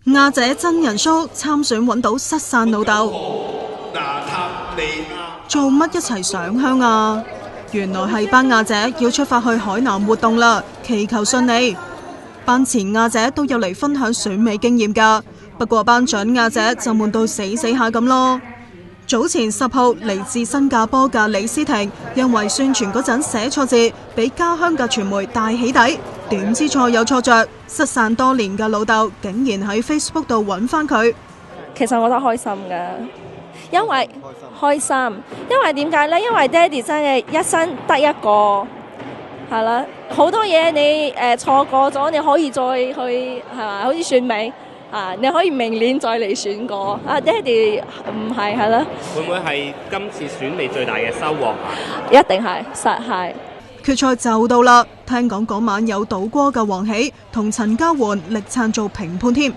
亞姐真人 show 參選揾到失散老豆，做乜一齊上香啊？原來係班亞姐要出發去海南活動啦，祈求順利。班前亞姐都有嚟分享選美經驗㗎，不過班長亞姐就悶到死下咁咯。早前10號嚟自新加坡嘅李思婷，因為宣傳嗰陣寫錯字，俾家鄉嘅傳媒大起底，點知錯有錯着，失散多年嘅老豆竟然喺 Facebook 度揾翻佢。其實我覺得開心㗎，因為開心，因為點解呢？因為爹哋真係一生得一個，係啦，好多嘢你錯過咗，你可以再去係嘛？好似選美。你可以明年再嚟選過。爹哋唔係啦。會唔會係今次選美最大嘅收穫？一定係，實係。決賽就到啦，聽講嗰晚有賭歌嘅黃喜同陳嘉媛力撐做評判添。